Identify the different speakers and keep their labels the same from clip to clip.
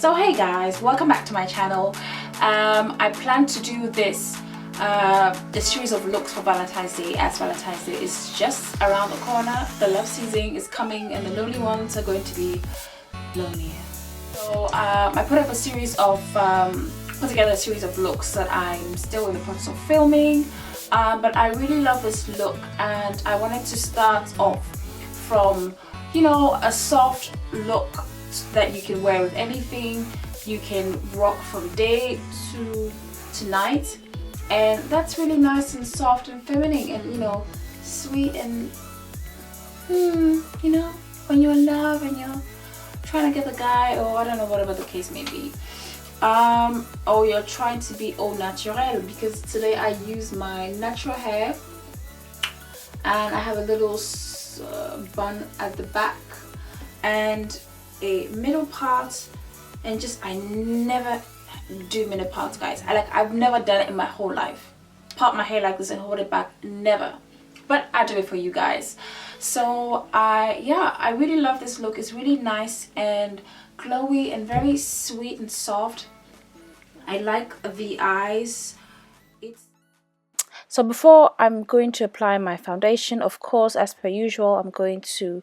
Speaker 1: So hey guys, welcome back to my channel. I plan to do this the series of looks for Valentine's Day, as Valentine's Day is just around the corner. The love season is coming and the lonely ones are going to be lonelier. So I put up a series of put together a series of looks that I'm still in the process of filming, but I really love this look and I wanted to start off from, you know, a soft look that you can wear with anything. You can rock from day to night, and that's really nice and soft and feminine and, you know, sweet and you know, when you're in love and you're trying to get the guy, or I don't know, whatever the case may be, or you're trying to be au naturel, because today I use my natural hair and I have a little bun at the back and a middle part, and just I never do middle parts, guys. I've never done it in my whole life, part my hair like this and hold it back, never, but I do it for you guys. So I really love this look. It's really nice and glowy and very sweet and soft. I like the eyes. So before I'm going to apply my foundation, of course, as per usual, I'm going to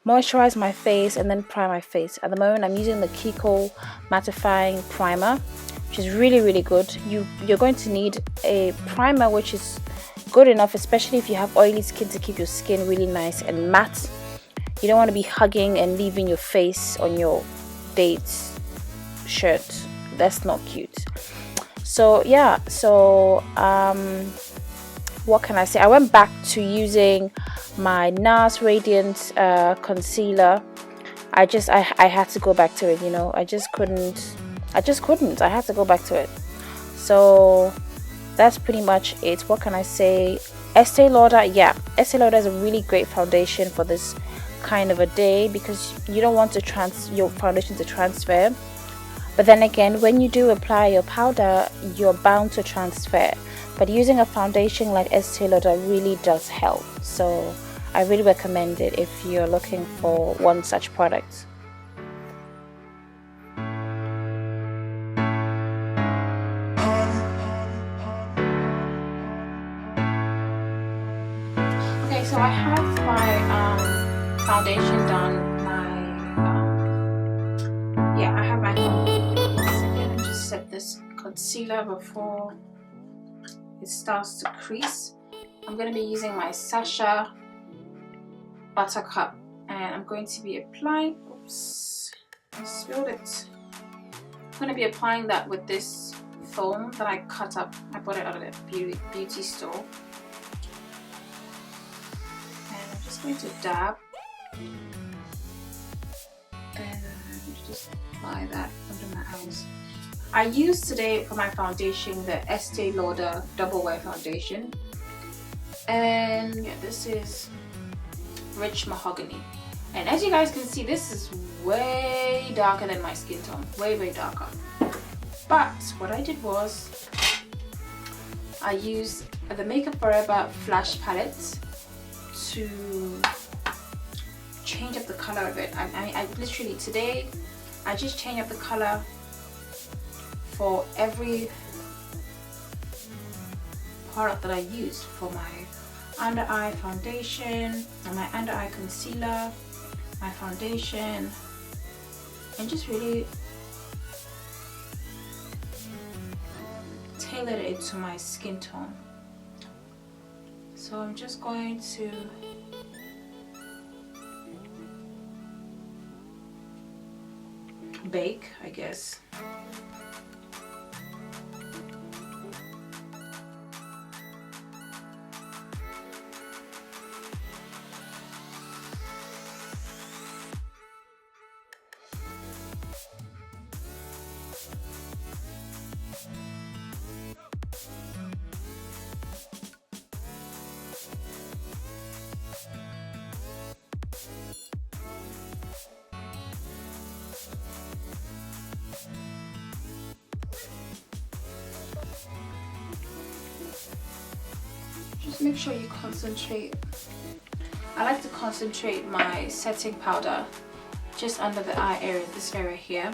Speaker 1: moisturize my face and then prime my face. At the moment I'm using the Kiko mattifying primer, which is really good. You're going to need a primer which is good enough, especially if you have oily skin, to keep your skin really nice and matte. You don't want to be hugging and leaving your face on your date's shirt. That's not cute. So yeah, so what can I say? I went back to using my NARS Radiant concealer. I had to go back to it, you know. I just couldn't. I had to go back to it. So that's pretty much it. What can I say? Estee Lauder, yeah, Estee Lauder is a really great foundation for this kind of a day, because you don't want your foundation to transfer. But then again, when you do apply your powder, you're bound to transfer. But using a foundation like Estee Lauder really does help. So I really recommend it if you're looking for one such product. Okay, so I have my foundation done. I have my let me just set this concealer before it starts to crease. I'm going to be using my Sacha Buttercup and I'm going to be applying, oops, I spilled it. I'm going to be applying that with this foam that I cut up. I bought it out of the beauty store. And I'm just going to dab and just apply that under my eyes. I used today for my foundation the Estee Lauder Double Wear Foundation, and yeah, this is Rich Mahogany, and as you guys can see, this is way darker than my skin tone, way darker. But what I did was I used the Makeup Forever Flash Palette to change up the color of it. I literally today I just changed up the color for every product that I used, for my under eye foundation and my under eye concealer, my foundation, and just really tailored it to my skin tone. So I'm just going to bake, I guess. Just make sure you concentrate. I like to concentrate my setting powder just under the eye area, this area here.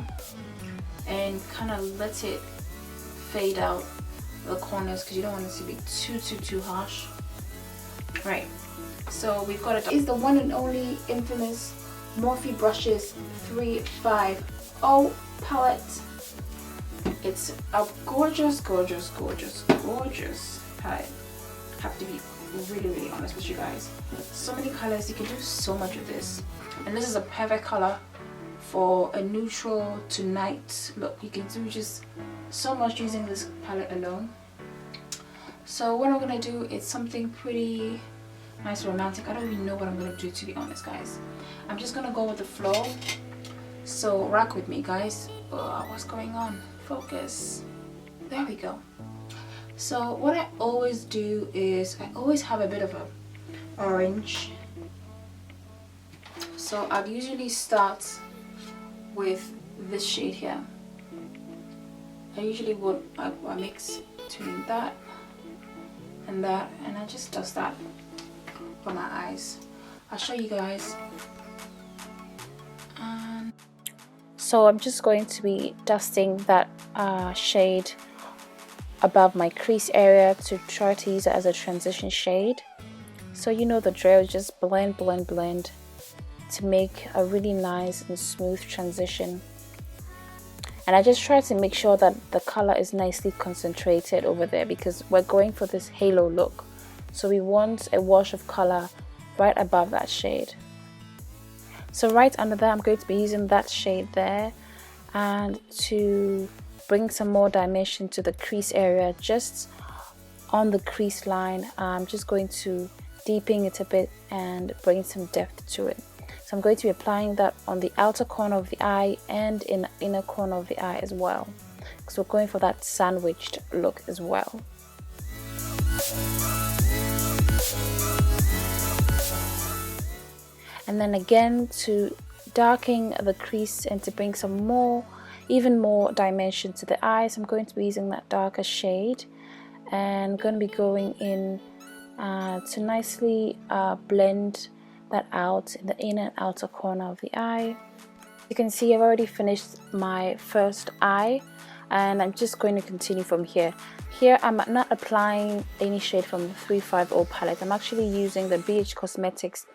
Speaker 1: and kind of let it fade out the corners because you don't want it to be too harsh. Right, so we've got it. Is the one and only infamous Morphe Brushes 35O palette. It's a gorgeous palette. I have to be really honest with you guys. So many colors, you can do so much with this, and this is a perfect color for a neutral to night look. You can do just so much using this palette alone. So what I'm gonna do is something pretty nice, romantic. I don't even know what I'm gonna do, to be honest, guys. I'm just gonna go with the flow, so rock with me, guys. What's going on? Focus. There we go. So what I always do is I always have a bit of a orange, so I'll usually start with this shade here. I usually would I mix between that, and I just dust that on my eyes. I'll show you guys. So I'm just going to be dusting that shade above my crease area to try to use it as a transition shade. So you know the drill, just blend to make a really nice and smooth transition. And I just try to make sure that the color is nicely concentrated over there because we're going for this halo look. So we want a wash of color right above that shade. So right under there, I'm going to be using that shade there, and to bring some more dimension to the crease area, just on the crease line, I'm just going to deepen it a bit and bring some depth to it. So I'm going to be applying that on the outer corner of the eye and in the inner corner of the eye as well, because we're going for that sandwiched look as well. And then again, to darken the crease and to bring some more, even more dimension to the eyes, I'm going to be using that darker shade, and I'm going to be going in to nicely blend that out in the inner and outer corner of the eye. You can see I've already finished my first eye, and I'm just going to continue from here. Here I'm not applying any shade from the 35O palette. I'm actually using the BH Cosmetics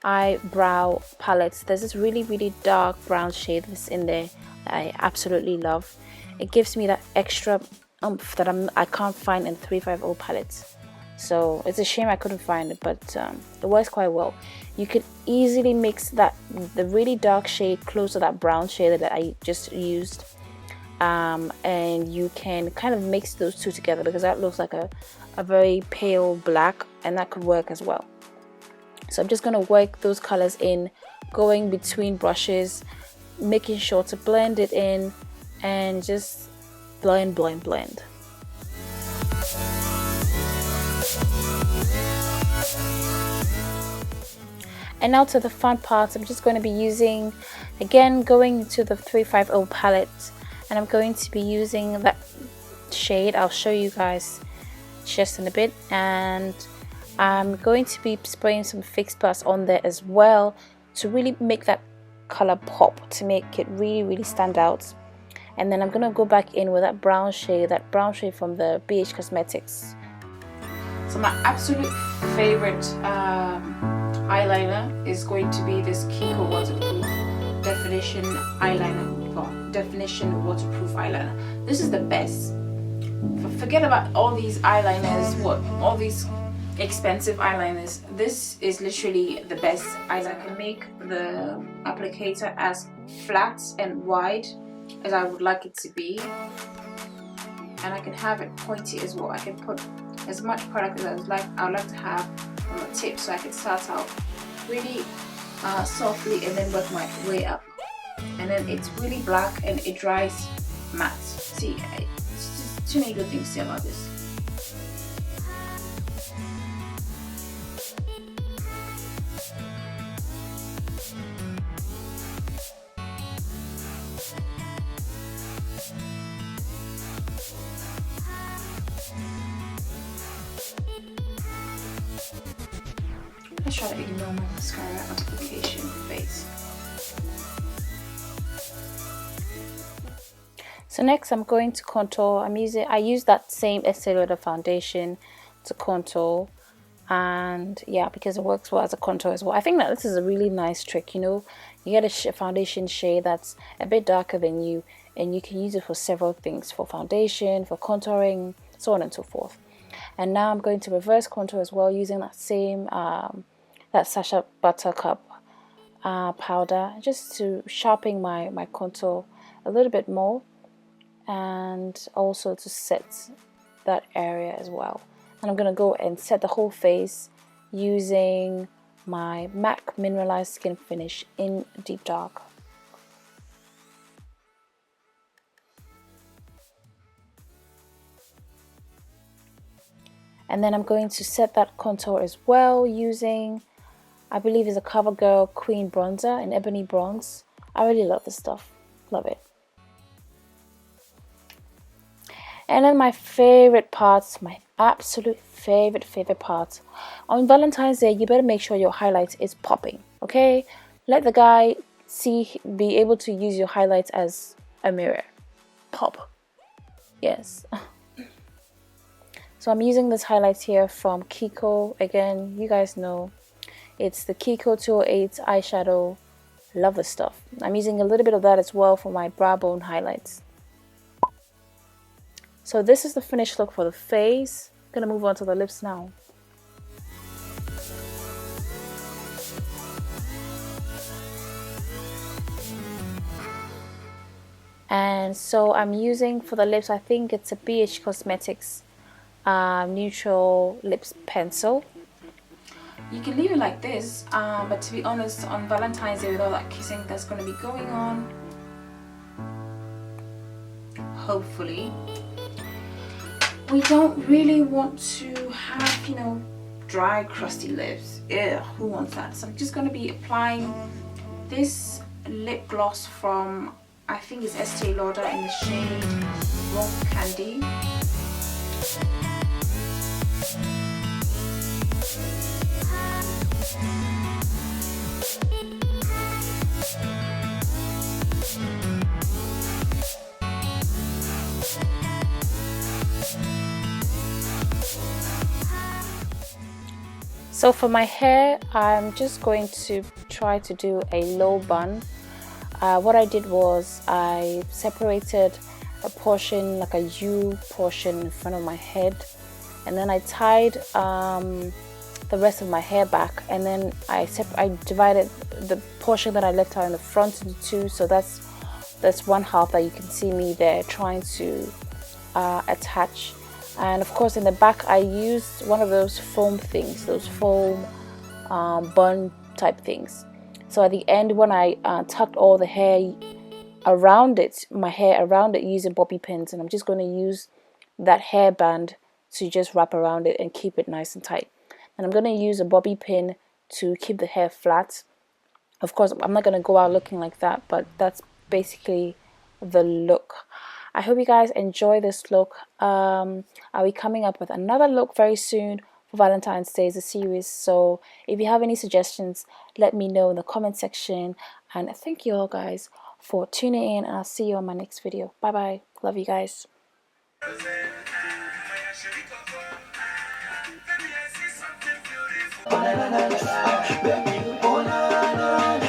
Speaker 1: eyebrow palette. There's this really dark brown shade that's in there that I absolutely love. It gives me that extra oomph that I can't find in 35O palettes. So it's a shame I couldn't find it, but it works quite well. You could easily mix the really dark shade close to that brown shade that I just used, and you can kind of mix those two together because that looks like a very pale black, and that could work as well. So I'm just going to work those colors in, going between brushes, making sure to blend it in, and just blend. And now to the fun part. I'm just going to be using, again, going to the 35O palette, and I'm going to be using that shade. I'll show you guys just in a bit, and I'm going to be spraying some Fix Plus on there as well to really make that color pop, to make it really stand out. And then I'm going to go back in with that brown shade from the BH Cosmetics. So my absolute favorite eyeliner is going to be this Kiko waterproof definition eyeliner, definition waterproof eyeliner. This is the best. Forget about all these eyeliners, all these expensive eyeliners. This is literally the best. I can make the applicator as flat and wide as I would like it to be, and I can have it pointy as well. I can put as much product as I would like to have on the tip, so I can start out really softly and then work my way up, and then it's really black and it dries matte. See, it's just too many good things to say about this. Let's try to ignore my mascara application phase. So next I'm going to contour. I use that same Estee Lauder foundation to contour, and yeah, because it works well as a contour as well. I think that this is a really nice trick. You know, you get a foundation shade that's a bit darker than you, and you can use it for several things, for foundation, for contouring, so on and so forth. And now I'm going to reverse contour as well, using that same that Sacha Buttercup powder, just to sharpen my contour a little bit more, and also to set that area as well. And I'm going to go and set the whole face using my MAC Mineralized Skin Finish in Deep Dark. And then I'm going to set that contour as well using, I believe it's a CoverGirl Queen Bronzer in Ebony Bronze. I really love this stuff. Love it. And then my favorite parts, my absolute favorite part. On Valentine's Day, you better make sure your highlight is popping, okay? Let the guy be able to use your highlights as a mirror. Pop. Yes. So I'm using this highlight here from Kiko. Again, you guys know it's the Kiko 208 eyeshadow. Love this stuff. I'm using a little bit of that as well for my brow bone highlights. So this is the finished look for the face. I'm gonna move on to the lips now. And so I'm using for the lips, I think it's a BH Cosmetics neutral lips pencil. You can leave it like this, but to be honest, on Valentine's Day with all that kissing that's going to be going on, hopefully, we don't really want to have, you know, dry crusty lips. Ew, who wants that? So I'm just going to be applying this lip gloss from, I think it's Estee Lauder in the shade Rock Candy. So for my hair, I'm just going to try to do a low bun. What I did was I separated a portion, like a U portion in front of my head, and then I tied the rest of my hair back, and then I divided the portion that I left out in the front into two. So that's one half that you can see me there trying to attach. And of course in the back I used one of those foam things, those foam bun type things. So at the end, when I tucked all the hair around it, my hair around it using bobby pins, and I'm just going to use that hairband to just wrap around it and keep it nice and tight. And I'm going to use a bobby pin to keep the hair flat. Of course, I'm not going to go out looking like that, but that's basically the look. I hope you guys enjoy this look. I'll be coming up with another look very soon for Valentine's Day as a series. So if you have any suggestions, let me know in the comment section. And thank you all guys for tuning in, and I'll see you on my next video. Bye bye. Love you guys.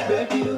Speaker 1: Baby,